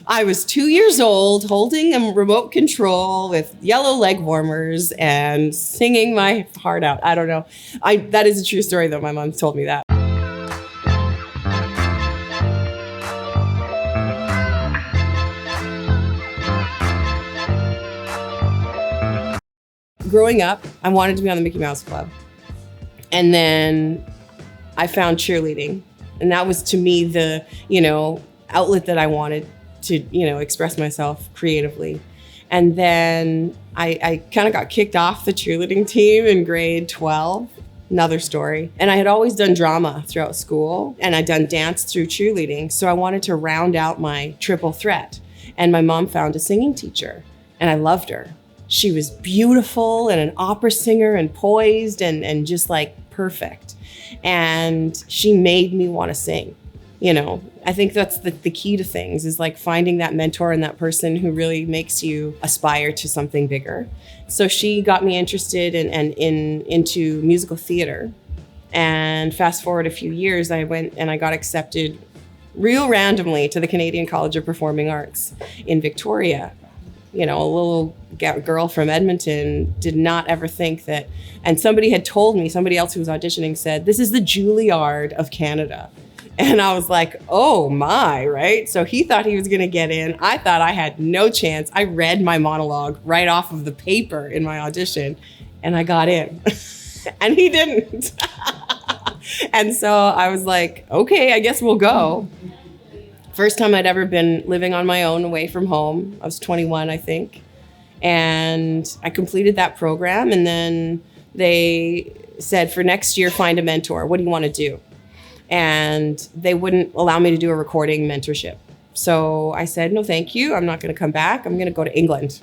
I was 2 years old, holding a remote control with yellow leg warmers and singing my heart out. I don't know. That is a true story, though. My mom told me that. Growing up, I wanted to be on the Mickey Mouse Club. And then I found cheerleading. And that was, to me, the, outlet that I wanted to, express myself creatively. And then I kind of got kicked off the cheerleading team in grade 12. Another story. And I had always done drama throughout school, and I'd done dance through cheerleading. So I wanted to round out my triple threat. And my mom found a singing teacher, and I loved her. She was beautiful and an opera singer and poised and just like perfect. And she made me want to sing. I think that's the key to things, is like finding that mentor and that person who really makes you aspire to something bigger. So she got me interested into musical theater. And fast forward a few years, I went and I got accepted real randomly to the Canadian College of Performing Arts in Victoria. A little girl from Edmonton did not ever think that, and somebody had told me, somebody else who was auditioning said, this is the Juilliard of Canada. And I was like, oh my, right? So he thought he was gonna get in. I thought I had no chance. I read my monologue right off of the paper in my audition, and I got in. And he didn't. And so I was like, okay, I guess we'll go. First time I'd ever been living on my own away from home. I was 21, I think. And I completed that program. And then they said, for next year, find a mentor. What do you want to do? And they wouldn't allow me to do a recording mentorship. So I said, no, thank you. I'm not going to come back. I'm going to go to England.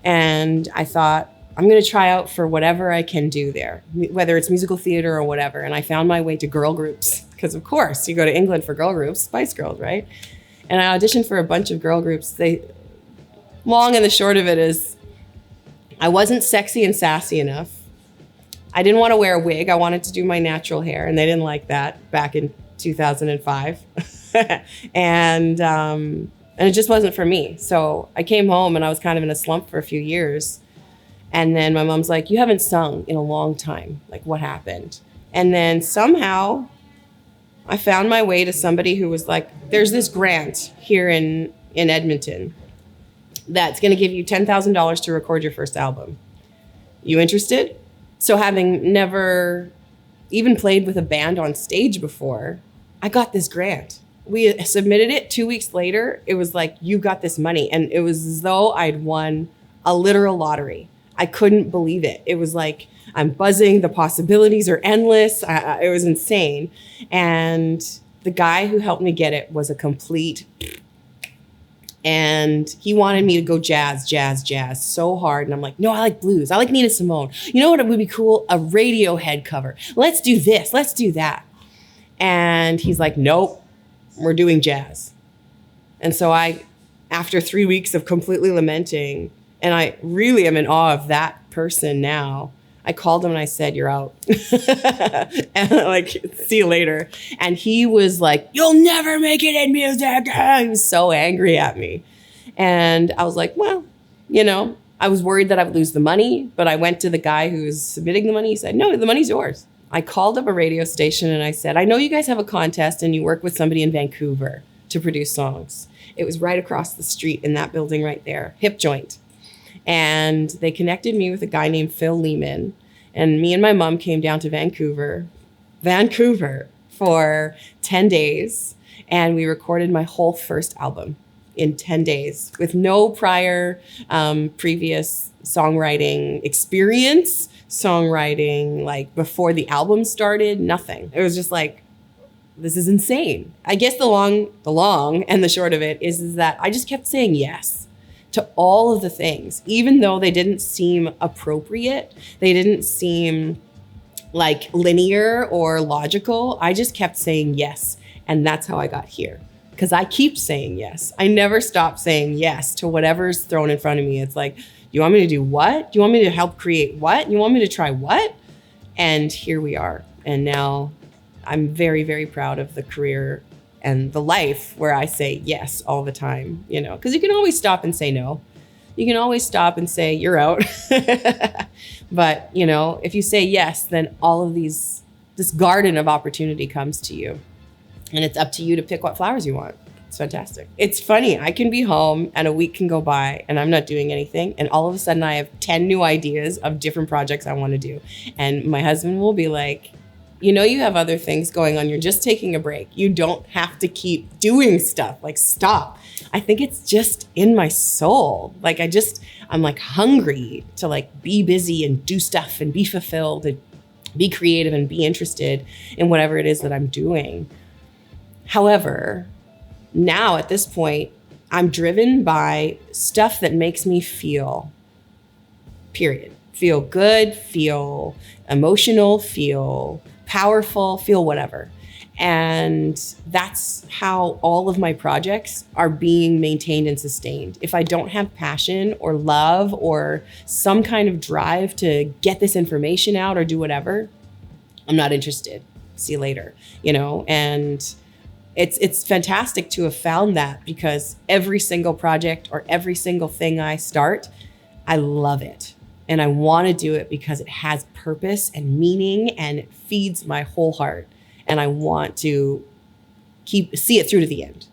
And I thought, I'm going to try out for whatever I can do there, whether it's musical theater or whatever. And I found my way to girl groups, because of course you go to England for girl groups, Spice Girls, right? And I auditioned for a bunch of girl groups. Long and the short of it is, I wasn't sexy and sassy enough. I didn't want to wear a wig. I wanted to do my natural hair, and they didn't like that back in 2005. And it just wasn't for me. So I came home and I was kind of in a slump for a few years. And then my mom's like, you haven't sung in a long time. Like, what happened? And then somehow I found my way to somebody who was like, there's this grant here in Edmonton that's going to give you $10,000 to record your first album. You interested? So having never even played with a band on stage before, I got this grant. We submitted it 2 weeks later. It was like, you got this money. And it was as though I'd won a literal lottery. I couldn't believe it. It was like, I'm buzzing. The possibilities are endless. It was insane. And the guy who helped me get it was a complete, and he wanted me to go jazz so hard. And I'm like, no, I like blues. I like Nina Simone. You know what would be cool? A Radiohead cover. Let's do this. Let's do that. And he's like, nope, we're doing jazz. And so after 3 weeks of completely lamenting, and I really am in awe of that person now, I called him and I said, you're out. And like, see you later. And he was like, you'll never make it in music. He was so angry at me. And I was like, well, I was worried that I would lose the money, but I went to the guy who was submitting the money. He said, no, the money's yours. I called up a radio station and I said, I know you guys have a contest and you work with somebody in Vancouver to produce songs. It was right across the street in that building right there, Hip Joint. And they connected me with a guy named Phil Lehman. And me and my mom came down to Vancouver for 10 days. And we recorded my whole first album in 10 days with no prior previous songwriting experience, songwriting like before the album started, nothing. It was just like, this is insane. I guess the long and the short of it is that I just kept saying yes to all of the things, even though they didn't seem appropriate. They didn't seem like linear or logical. I just kept saying yes. And that's how I got here. Because I keep saying yes. I never stop saying yes to whatever's thrown in front of me. It's like, you want me to do what? You want me to help create what? You want me to try what? And here we are. And now I'm very, very proud of the career and the life where I say yes all the time, you know, because you can always stop and say no. You can always stop and say you're out. But, you know, if you say yes, then all of this garden of opportunity comes to you. And it's up to you to pick what flowers you want. It's fantastic. It's funny. I can be home and a week can go by and I'm not doing anything. And all of a sudden I have 10 new ideas of different projects I want to do. And my husband will be like, you know, you have other things going on. You're just taking a break. You don't have to keep doing stuff. Like, stop. I think it's just in my soul. Like, I'm like hungry to like be busy and do stuff and be fulfilled and be creative and be interested in whatever it is that I'm doing. However, now at this point, I'm driven by stuff that makes me feel, period. Feel good, feel emotional, feel powerful, feel whatever. And that's how all of my projects are being maintained and sustained. If I don't have passion or love or some kind of drive to get this information out or do whatever, I'm not interested. See you later, you know? And it's fantastic to have found that, because every single project or every single thing I start, I love it. And I want to do it because it has purpose and meaning and it feeds my whole heart. And I want to see it through to the end.